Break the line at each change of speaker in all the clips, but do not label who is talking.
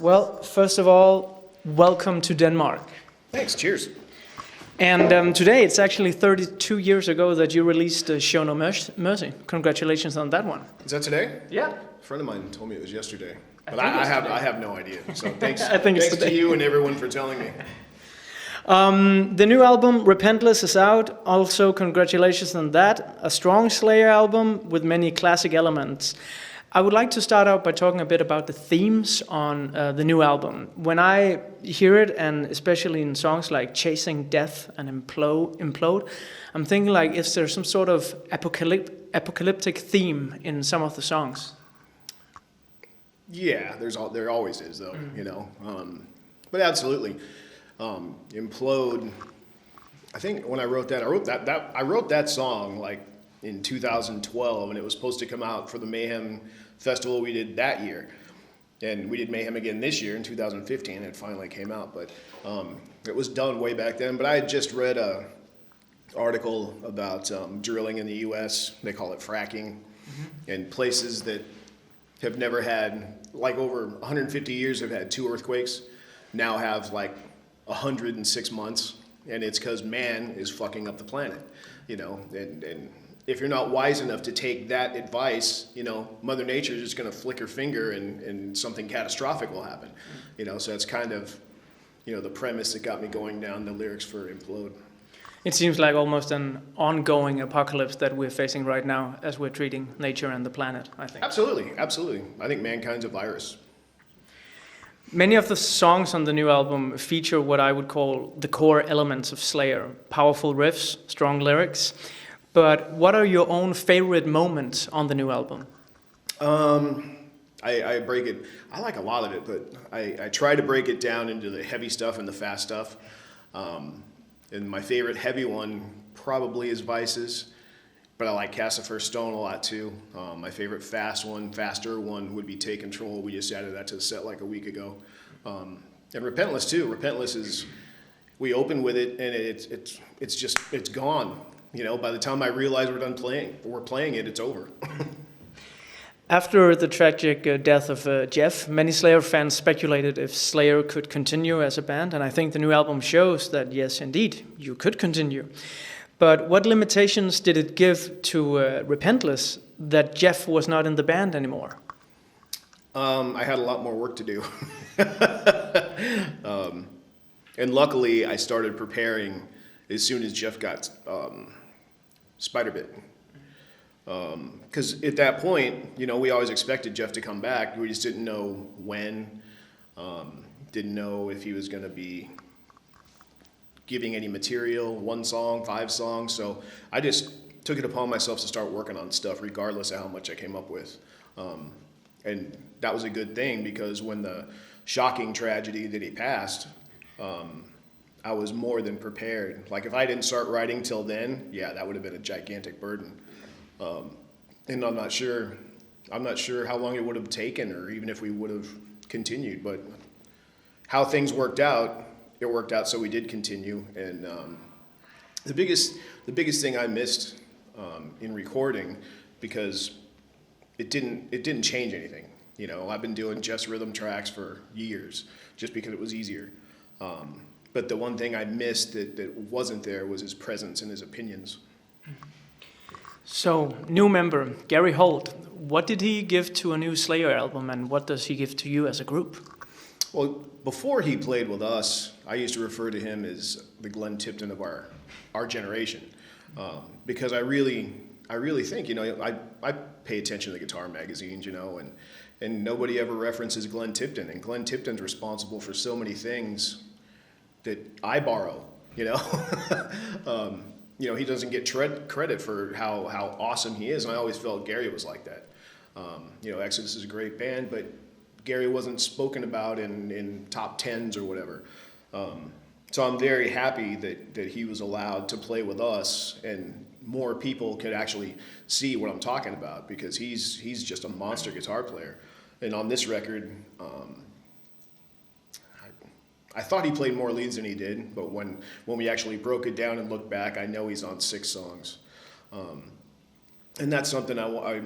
Well, first of all, welcome to Denmark.
Thanks, cheers.
And today it's actually 32 years ago that you released Show No Mercy. Congratulations on that one.
Is that today?
Yeah.
A friend of mine told me it was yesterday. But I have no idea. So thanks,
I think it's
thanks to you and everyone for telling me.
The new album, Repentless, is out. Also, congratulations on that. A strong Slayer album with many classic elements. I would like to start out by talking a bit about the themes on the new album. When I hear it, and especially in songs like Chasing Death and Implode, I'm thinking like, is there some sort of apocalyptic theme in some of the songs?
Yeah, there always is though, you know. But absolutely. Implode, I think when I wrote that song like in 2012, and it was supposed to come out for the Mayhem festival we did that year. And we did Mayhem again this year in 2015, and it finally came out. But it was done way back then. But I had just read an article about drilling in the U.S. They call it fracking. And places that have never had, like over 150 years have had 2 earthquakes, now have like 106 months. And it's because man is fucking up the planet, you know, and if you're not wise enough to take that advice, you know, Mother Nature is just going to flick her finger and something catastrophic will happen. You know, so that's kind of, you know, the premise that got me going down the lyrics for Implode.
It seems like almost an ongoing apocalypse that we're facing right now as we're treating nature and the planet, I think.
Absolutely, absolutely. I think mankind's a virus.
Many of the songs on the new album feature what I would call the core elements of Slayer. Powerful riffs, strong lyrics. But what are your own favorite moments on the new album?
I break it, I like a lot of it, but I try to break it down into the heavy stuff and the fast stuff. And my favorite heavy one probably is Vices, but I like Cast the First Stone a lot too. My favorite faster one would be Take Control. We just added that to the set like a week ago. And Repentless too. Repentless is, we open with it and it's gone. You know, by the time I realize we're playing it, it's over.
After the tragic death of Jeff, many Slayer fans speculated if Slayer could continue as a band, and I think the new album shows that yes, indeed, you could continue. But what limitations did it give to Repentless that Jeff was not in the band anymore?
I had a lot more work to do. And luckily, I started preparing as soon as Jeff got spider bit. Because at that point, you know, we always expected Jeff to come back. We just didn't know when, didn't know if he was going to be giving any material, 1 song, 5 songs. So I just took it upon myself to start working on stuff regardless of how much I came up with. And that was a good thing because when the shocking tragedy that he passed, I was more than prepared. Like if I didn't start writing till then, yeah, that would have been a gigantic burden. And I'm not sure how long it would have taken or even if we would have continued, but how things worked out, it worked out so we did continue. And the biggest thing I missed in recording, because it didn't change anything. You know, I've been doing just rhythm tracks for years just because it was easier. But the one thing I missed that wasn't there was his presence and his opinions.
So, new member, Gary Holt, what did he give to a new Slayer album and what does he give to you as a group?
Well, before he played with us, I used to refer to him as the Glenn Tipton of our generation. Because I really think, you know, I pay attention to the guitar magazines, you know, and nobody ever references Glenn Tipton. And Glenn Tipton's responsible for so many things that I borrow, you know. You know, he doesn't get credit for how awesome he is, and I always felt Gary was like that. You know, Exodus is a great band, but Gary wasn't spoken about in top 10s or whatever. So I'm very happy that he was allowed to play with us, and more people could actually see what I'm talking about, because he's just a monster guitar player. And on this record, I thought he played more leads than he did, but when we actually broke it down and looked back, I know he's on 6 songs. And that's something I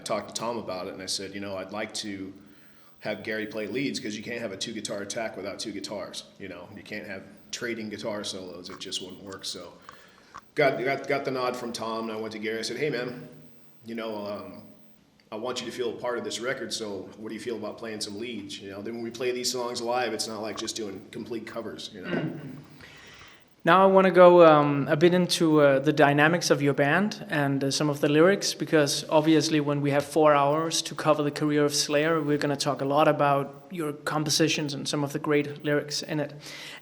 talked to Tom about it, and I said, you know, I'd like to have Gary play leads because you can't have a 2-guitar attack without 2 guitars. You know, you can't have trading guitar solos. It just wouldn't work. So got the nod from Tom, and I went to Gary. I said, hey, man, you know, I want you to feel a part of this record, so what do you feel about playing some leads? You know, then when we play these songs live, it's not like just doing complete covers, you know.
Now I want to go a bit into the dynamics of your band and some of the lyrics, because obviously when we have 4 hours to cover the career of Slayer, we're going to talk a lot about your compositions and some of the great lyrics in it.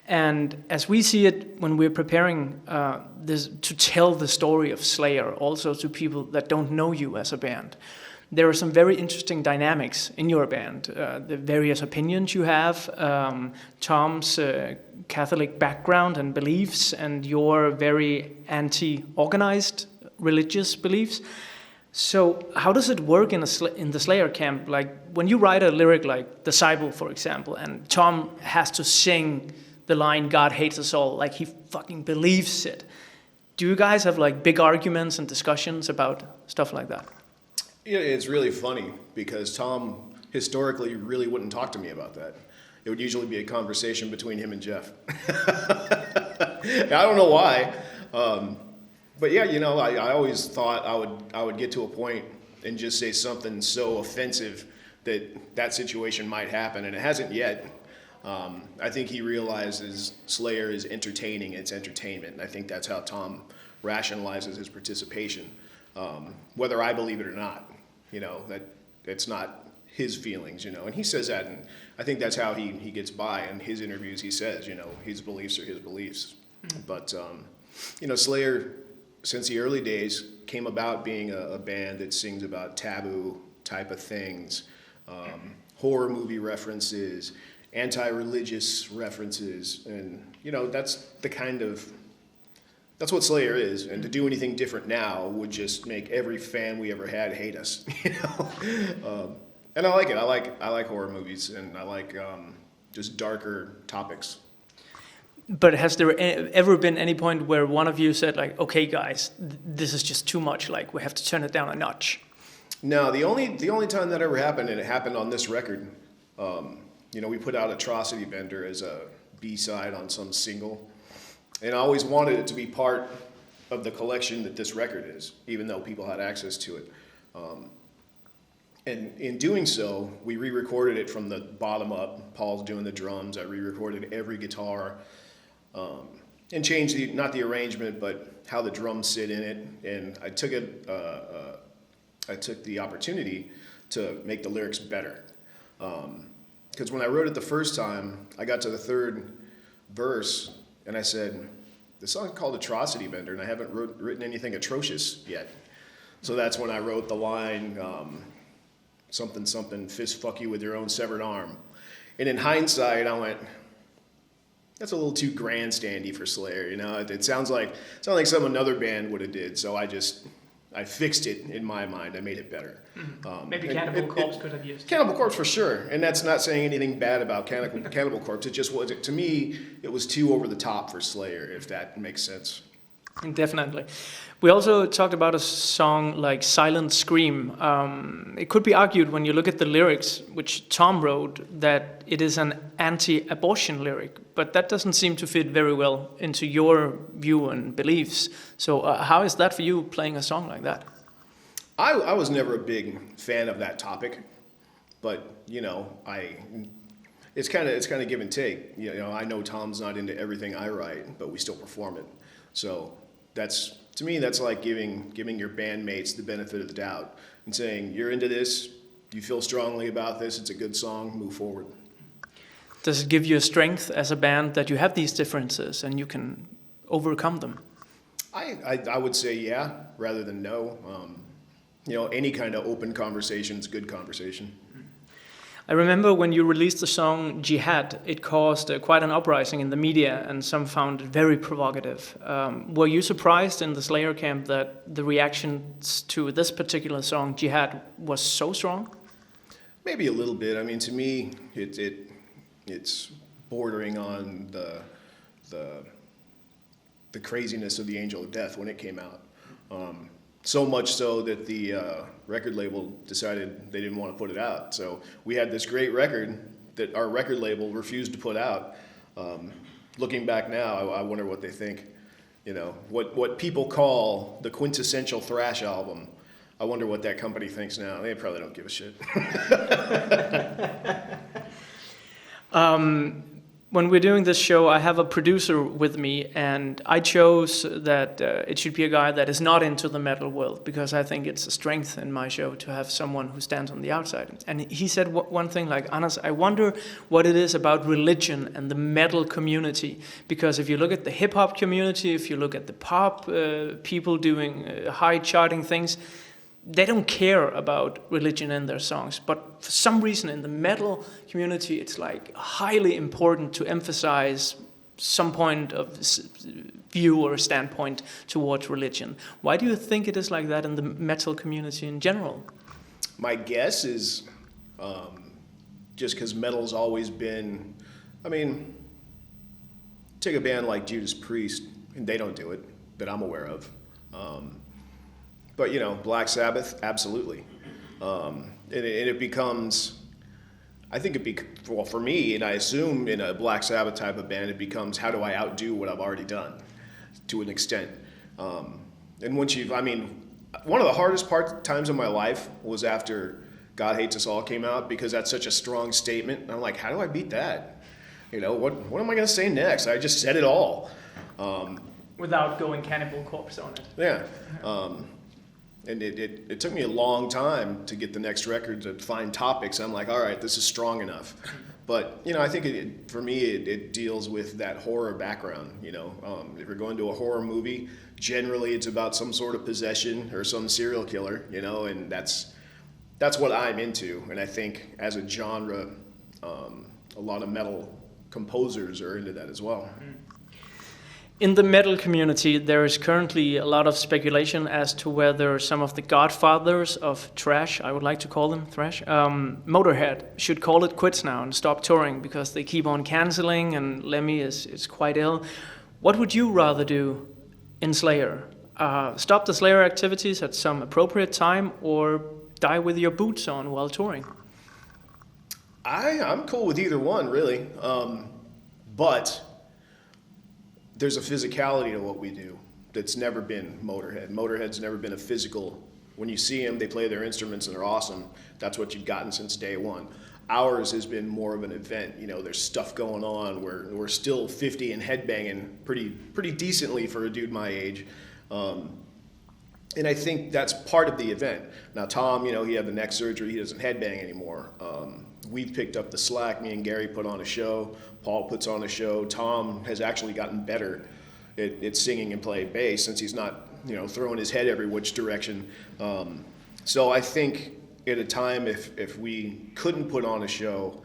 And as we see it when we're preparing this to tell the story of Slayer, also to people that don't know you as a band, there are some very interesting dynamics in your band. The various opinions you have, Tom's Catholic background and beliefs, and your very anti-organized religious beliefs. So how does it work in the Slayer camp? Like when you write a lyric like Disciple, for example, and Tom has to sing the line, God hates us all, like he fucking believes it. Do you guys have like big arguments and discussions about stuff like that?
Yeah, it's really funny because Tom historically really wouldn't talk to me about that. It would usually be a conversation between him and Jeff. I don't know why, but yeah, you know, I always thought I would get to a point and just say something so offensive that situation might happen, and it hasn't yet. I think he realizes Slayer is entertaining; it's entertainment, and I think that's how Tom rationalizes his participation. Whether I believe it or not, you know, that it's not his feelings, you know, and he says that, and I think that's how he gets by. In his interviews, he says, you know, his beliefs are his beliefs. But, you know, Slayer, since the early days, came about being a band that sings about taboo type of things, horror movie references, anti-religious references, and, you know, that's what Slayer is, and to do anything different now would just make every fan we ever had hate us, you know. And I like it. I like horror movies, and I like just darker topics.
But has there ever been any point where one of you said like, "Okay, guys, this is just too much. Like, we have to turn it down a notch"? No,
the only time that ever happened, and it happened on this record. You know, we put out Atrocity Bender as a B-side on some single. And I always wanted it to be part of the collection that this record is, even though people had access to it. And in doing so, we re-recorded it from the bottom up. Paul's doing the drums. I re-recorded every guitar and changed not the arrangement, but how the drums sit in it. And I took the opportunity to make the lyrics better. Because when I wrote it the first time, I got to the third verse, and I said, the song's called Atrocity Bender, and I haven't written anything atrocious yet. So that's when I wrote the line, something, something, fist fuck you with your own severed arm. And in hindsight, I went, that's a little too grandstandy for Slayer, you know? It sounds like some another band would have did, so I fixed it in my mind. I made it better.
Maybe Cannibal Corpse could have used it.
Cannibal Corpse for sure, and that's not saying anything bad about Cannibal Corpse. It just was, to me, it was too over the top for Slayer, if that makes sense.
Definitely. We also talked about a song like Silent Scream. It could be argued when you look at the lyrics, which Tom wrote, that it is an anti-abortion lyric, but that doesn't seem to fit very well into your view and beliefs. So how is that for you, playing a song like that?
I was never a big fan of that topic, but, you know, it's kind of give and take. You know, I know Tom's not into everything I write, but we still perform it. So to me, that's like giving your bandmates the benefit of the doubt and saying, you're into this, you feel strongly about this, it's a good song, move forward.
Does it give you a strength as a band that you have these differences and you can overcome them?
I would say yeah, rather than no. You know, any kind of open conversation is good conversation.
I remember when you released the song Jihad, it caused quite an uprising in the media, and some found it very provocative. Were you surprised in the Slayer camp that the reactions to this particular song, Jihad, was so strong?
Maybe a little bit. I mean, to me, it's bordering on the craziness of the Angel of Death when it came out. So much so that the record label decided they didn't want to put it out. So we had this great record that our record label refused to put out. Looking back now, I wonder what they think. You know, what people call the quintessential thrash album. I wonder what that company thinks now. They probably don't give a shit.
When we're doing this show, I have a producer with me, and I chose that it should be a guy that is not into the metal world, because I think it's a strength in my show to have someone who stands on the outside. And he said one thing like, Anders, I wonder what it is about religion and the metal community, because if you look at the hip-hop community, if you look at the pop people doing high charting things, they don't care about religion in their songs, but for some reason in the metal community, it's like highly important to emphasize some point of view or standpoint towards religion. Why do you think it is like that in the metal community in general?
My guess is just because metal's always been, I mean, take a band like Judas Priest, and they don't do it that I'm aware of. But, you know, Black Sabbath, absolutely. And it becomes, I think well, for me, and I assume in a Black Sabbath type of band, it becomes, how do I outdo what I've already done to an extent? And once one of the hardest times of my life was after God Hates Us All came out, because that's such a strong statement. And I'm like, how do I beat that? You know, what am I going to say next? I just said it all.
Without going Cannibal Corpse on it.
Yeah. And it took me a long time to get the next record to find topics. I'm like, all right, this is strong enough. But, you know, I think for me, it deals with that horror background, you know. If you're going to a horror movie, generally it's about some sort of possession or some serial killer, you know, and that's what I'm into. And I think as a genre, a lot of metal composers are into that as well.
In the metal community, there is currently a lot of speculation as to whether some of the godfathers of thrash, I would like to call them thrash, Motorhead, should call it quits now and stop touring because they keep on canceling and Lemmy is quite ill. What would you rather do in Slayer? Stop the Slayer activities at some appropriate time or die with your boots on while touring?
I'm cool with either one, really. But there's a physicality to what we do that's never been Motorhead. Motorhead's never been a physical. When you see them, they play their instruments and they're awesome. That's what you've gotten since day one. Ours has been more of an event. You know, there's stuff going on. We're still 50 and headbanging pretty decently for a dude my age. And I think that's part of the event. Now, Tom, you know, he had the neck surgery. He doesn't headbang anymore. We've picked up the slack. Me and Gary put on a show. Paul puts on a show. Tom has actually gotten better at singing and playing bass since he's not, you know, throwing his head every which direction. So I think at a time if we couldn't put on a show,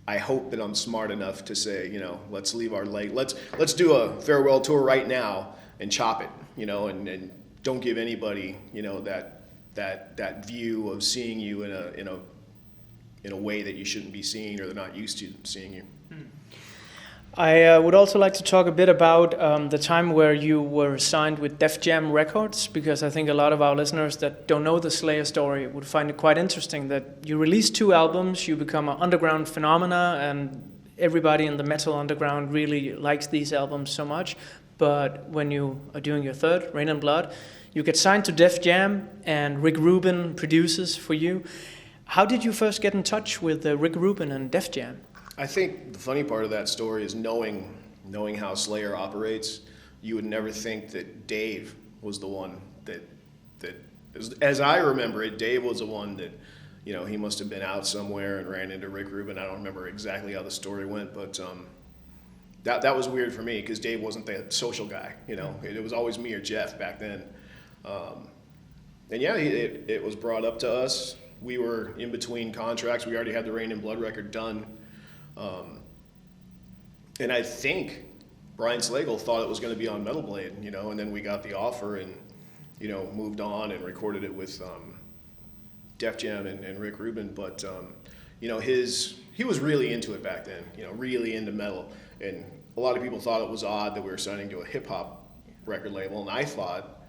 I hope that I'm smart enough to say, you know, let's leave our leg. Let's do a farewell tour right now and chop it, you know, and don't give anybody, you know, that view of seeing you in a way that you shouldn't be seen or they're not used to seeing you.
I would also like to talk a bit about the time where you were signed with Def Jam Records, because I think a lot of our listeners that don't know the Slayer story would find it quite interesting that you release 2 albums, you become an underground phenomena, and everybody in the metal underground really likes these albums so much. But when you are doing your 3rd, Rain and Blood, you get signed to Def Jam, and Rick Rubin produces for you. How did you first get in touch with Rick Rubin and Def Jam?
I think the funny part of that story is knowing how Slayer operates. You would never think that Dave was the one that as I remember it, Dave was the one that, you know, he must have been out somewhere and ran into Rick Rubin. I don't remember exactly how the story went, but that was weird for me because Dave wasn't the social guy. You know, it was always me or Jeff back then. And yeah, it was brought up to us. We were in between contracts. We already had the Rain and Blood record done. And I think Brian Slagle thought it was going to be on Metal Blade, you know, and then we got the offer and, you know, moved on and recorded it with Def Jam and Rick Rubin. But, you know, he was really into it back then, you know, really into metal. And a lot of people thought it was odd that we were signing to a hip-hop record label. And I thought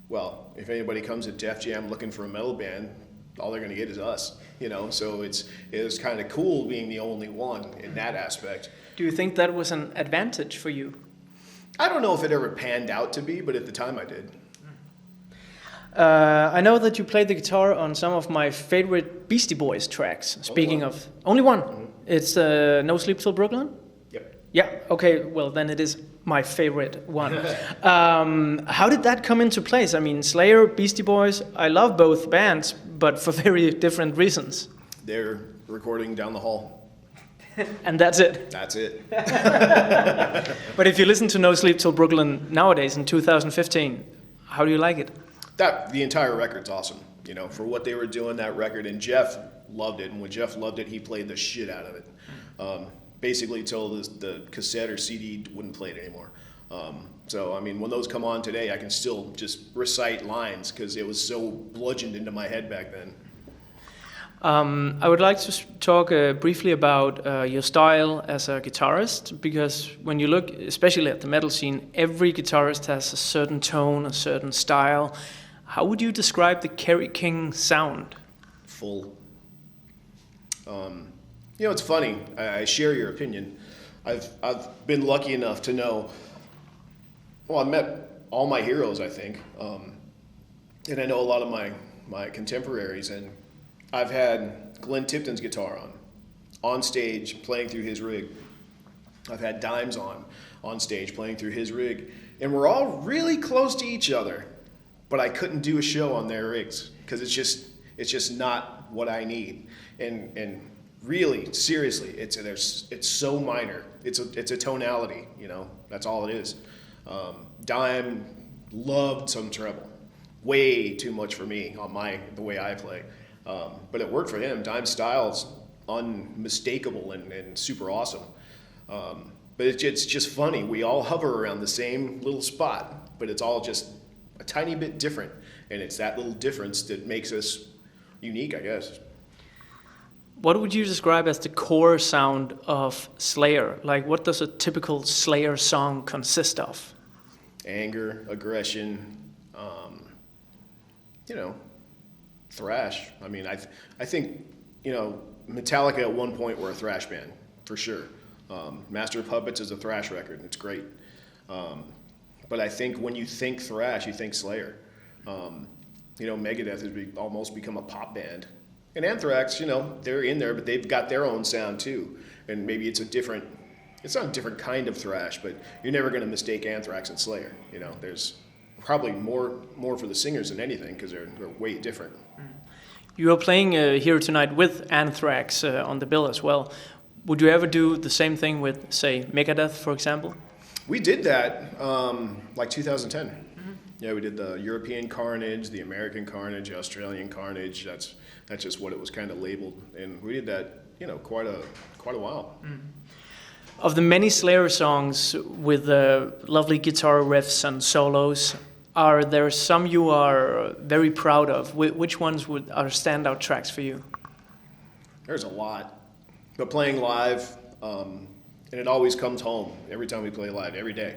well, if anybody comes to Def Jam looking for a metal band, all they're going to get is us, you know. So it was kind of cool being the only one in that aspect.
Do you think that was an advantage for you?
I don't know if it ever panned out to be, but at the time I did.
I know that you played the guitar on some of my favorite Beastie Boys tracks. Speaking of... Only one? Mm-hmm. It's No Sleep Till Brooklyn?
Yep.
Yeah, okay, well then it is my favorite one. How did that come into place? I mean, Slayer, Beastie Boys, I love both bands, but for very different reasons.
They're recording down the hall.
And that's it?
That's it.
But if you listen to No Sleep Till Brooklyn nowadays in 2015, how do you like it?
The entire record's awesome, you know, for what they were doing, that record, and Jeff loved it, and when Jeff loved it, he played the shit out of it. Basically till the cassette or CD wouldn't play it anymore. So, I mean, when those come on today, I can still just recite lines because it was so bludgeoned into my head back then.
I would like to talk briefly about your style as a guitarist, because when you look, especially at the metal scene, every guitarist has a certain tone, a certain style. How would you describe the Kerry King sound?
Full. You know, it's funny. I share your opinion. I've been lucky enough to know. Well, I've met all my heroes, I think, and I know a lot of my contemporaries. And I've had Glenn Tipton's guitar on stage playing through his rig. I've had Dimes on stage playing through his rig, and we're all really close to each other. But I couldn't do a show on their rigs because it's just not what I need. And really, seriously, it's so minor. It's a tonality, you know. That's all it is. Dime loved some treble, way too much for me on the way I play. But it worked for him. Dime's style's unmistakable and super awesome. But it's just funny. We all hover around the same little spot, but it's all just a tiny bit different. And it's that little difference that makes us unique, I guess.
What would you describe as the core sound of Slayer? Like, what does a typical Slayer song consist of?
Anger, aggression, you know, thrash. I mean, I think, you know, Metallica at one point were a thrash band, for sure. Master of Puppets is a thrash record, and it's great. But I think when you think thrash, you think Slayer. You know, Megadeth has almost become a pop band. And Anthrax, you know, they're in there, but they've got their own sound too. And maybe it's not a different kind of thrash, but you're never going to mistake Anthrax and Slayer. You know, there's probably more for the singers than anything because they're way different.
You are playing here tonight with Anthrax on the bill as well. Would you ever do the same thing with, say, Megadeth, for example?
We did that like 2010. Mm-hmm. Yeah, we did the European Carnage, the American Carnage, Australian Carnage. That's just what it was kind of labeled, and we did that, you know, quite a while. Mm.
Of the many Slayer songs with lovely guitar riffs and solos, are there some you are very proud of? Which ones are standout tracks for you?
There's a lot, but playing live, and it always comes home every time we play live, every day.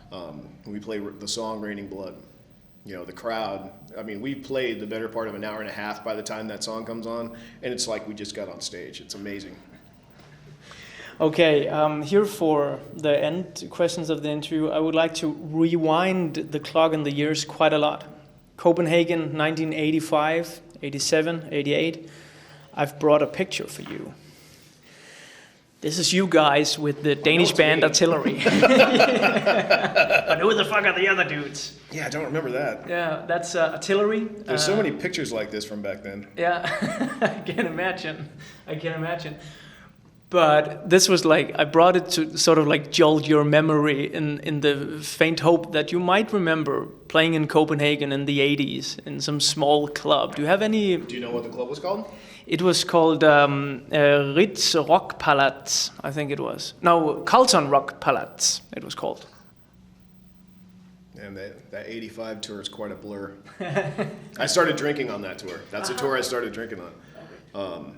When we play the song "Raining Blood," you know, the crowd. I mean, we played the better part of an hour and a half by the time that song comes on, and it's like we just got on stage. It's amazing.
Okay, here for the end questions of the interview, I would like to rewind the clock in the years quite a lot. Copenhagen, 1985, 87, 88. I've brought a picture for you. This is you guys with the Danish band Artillery. But who the fuck are the other dudes?
Yeah, I don't remember that.
Yeah, that's Artillery.
There's so many pictures like this from back then.
Yeah, I can imagine. But this was like, I brought it to sort of like jolt your memory in the faint hope that you might remember playing in Copenhagen in the 80s in some small club. Do you have any...
Do you know what the club was called?
It was called Ritz Rock Palats, I think it was. No, Carlton Rock Palats, it was called.
And that 85 tour is quite a blur. I started drinking on that tour. That's the tour I started drinking on.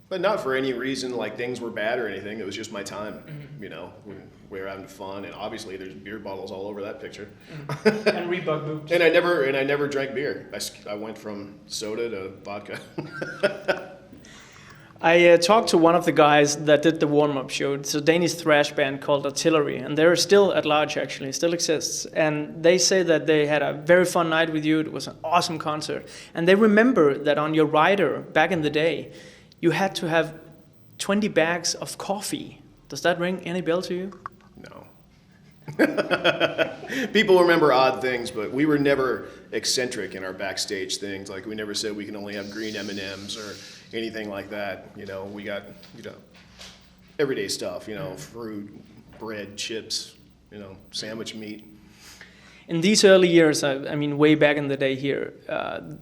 But not for any reason like things were bad or anything. It was just my time, you know. We were having fun, and obviously there's beer bottles all over that picture.
And Reebok boots.
And I never drank beer. I went from soda to vodka.
I talked to one of the guys that did the warm-up show. It's a Danish thrash band called Artillery, and they're still at large, actually, still exists. And they say that they had a very fun night with you. It was an awesome concert. And they remember that on your rider, back in the day, you had to have 20 bags of coffee. Does that ring any bell to you?
No. People remember odd things, but we were never eccentric in our backstage things. Like, we never said we can only have green M&Ms or anything like that. You know, we got, everyday stuff, fruit, bread, chips, sandwich meat.
In these early years, I mean, way back in the day here,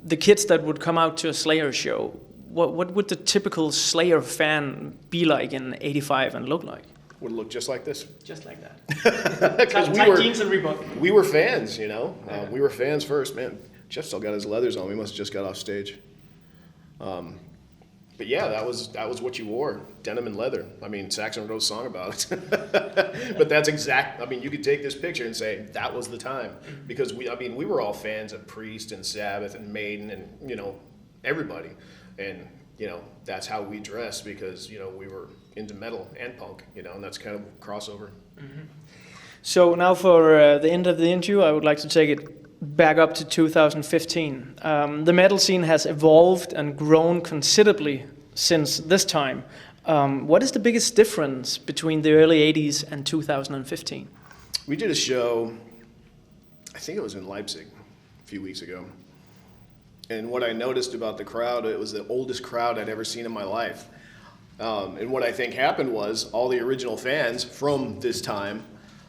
the kids that would come out to a Slayer show, what would the typical Slayer fan be like in '85 and look like?
Would look just like this.
Just like that. Because jeans and Reebok.
We were fans, we were fans first. Man, Jeff still got his leathers on. We must have just got off stage. But yeah, that was what you wore, denim and leather. I mean, Saxon wrote a song about it. But that's exact. I mean, you could take this picture and say that was the time, because we were all fans of Priest and Sabbath and Maiden and everybody, and that's how we dressed, because we were into metal and punk, and that's kind of crossover.
Mm-hmm. So now for the end of the interview, I would like to take it back up to 2015. The metal scene has evolved and grown considerably since this time. What is the biggest difference between the early 80s and 2015?
We did a show, I think it was in Leipzig a few weeks ago. And what I noticed about the crowd, it was the oldest crowd I'd ever seen in my life. And what I think happened was all the original fans from this time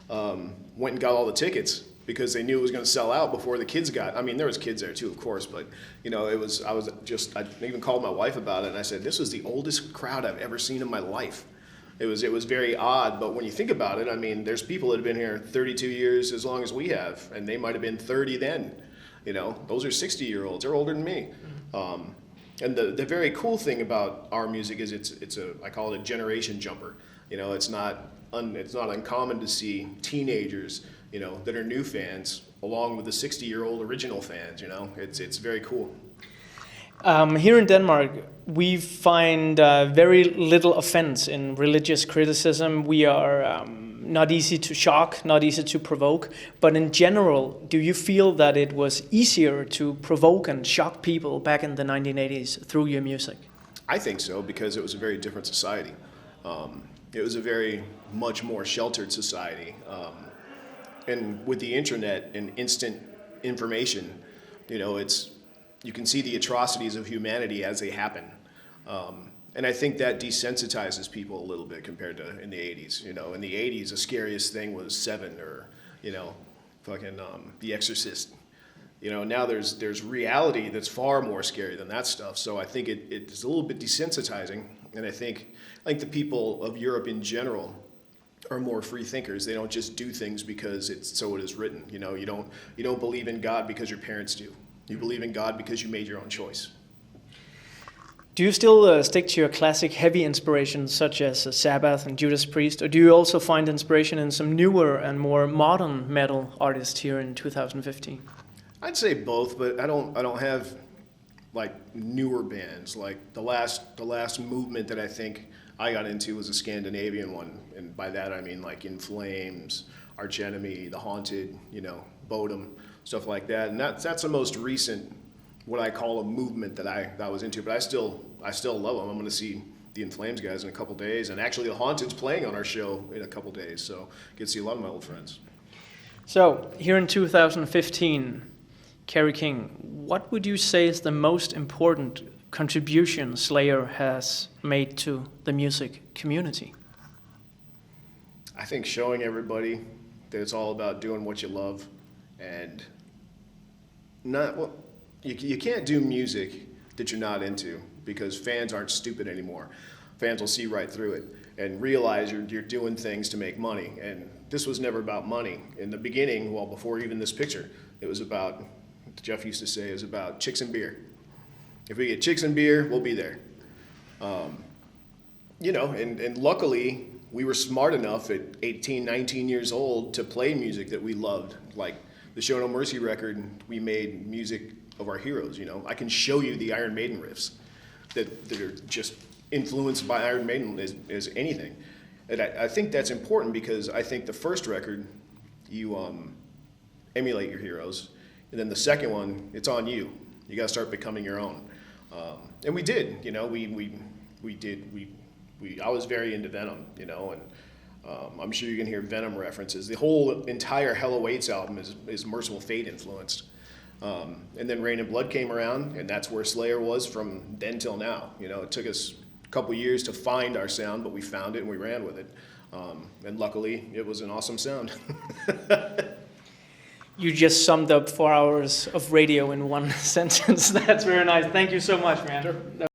went and got all the tickets, because they knew it was going to sell out before the kids got. I mean, there was kids there too, of course, but I even called my wife about it, and I said, this was the oldest crowd I've ever seen in my life. It was very odd, but when you think about it, I mean, there's people that have been here 32 years, as long as we have, and they might have been 30 then. Those are 60-year-olds. They're older than me. And the very cool thing about our music is I call it a generation jumper. It's not uncommon to see teenagers that are new fans, along with the 60-year-old original fans. It's very cool.
Here in Denmark, we find very little offense in religious criticism. We are not easy to shock, not easy to provoke. But in general, do you feel that it was easier to provoke and shock people back in the 1980s through your music? I
think so, because it was a very different society. It was a very much more sheltered society. And with the internet and instant information, you can see the atrocities of humanity as they happen. And I think that desensitizes people a little bit compared to in the 80s. In the 80s, the scariest thing was Seven or, The Exorcist. Now there's reality that's far more scary than that stuff. So I think it's a little bit desensitizing. And I think the people of Europe in general are more free thinkers. They don't just do things because it is written. You don't believe in God because your parents do. You believe in God because you made your own choice. Do you still stick to your classic heavy inspirations such as Sabbath and Judas Priest, or do you also find inspiration in some newer and more modern metal artists here in 2015? I'd say both, but I don't have newer bands. The last movement that I think I got into was a Scandinavian one, and by that I mean In Flames, Arch Enemy, The Haunted, Bodom, stuff like that. And that's the most recent, what I call a movement that I was into. But I still love them. I'm going to see the In Flames guys in a couple days, and actually The Haunted's playing on our show in a couple days, so get to see a lot of my old friends. So here in 2015, Kerry King, what would you say is the most important contribution Slayer has made to the music community? I think showing everybody that it's all about doing what you love, and you can't do music that you're not into, because fans aren't stupid anymore. Fans will see right through it and realize you're doing things to make money. And this was never about money. In the beginning, before even this picture, it was about, Jeff used to say, it was about chicks and beer. If we get chicks and beer, we'll be there. you know, and luckily we were smart enough at 18, 19 years old to play music that we loved. Like the Show No Mercy record, we made music of our heroes, you know. I can show you the Iron Maiden riffs that are just influenced by Iron Maiden as anything. And I think that's important because I think the first record, you emulate your heroes. And then the second one, it's on you. You got to start becoming your own. And we did, you know, I was very into Venom, you know, and I'm sure you can hear Venom references. The whole entire Hell Awaits album is Merciful Fate influenced. And then Rain and Blood came around, and that's where Slayer was from then till now. You know, it took us a couple years to find our sound, but we found it and we ran with it. And luckily, it was an awesome sound.
You just summed up 4 hours of radio in one sentence. That's very nice. Thank you so much, man. Sure.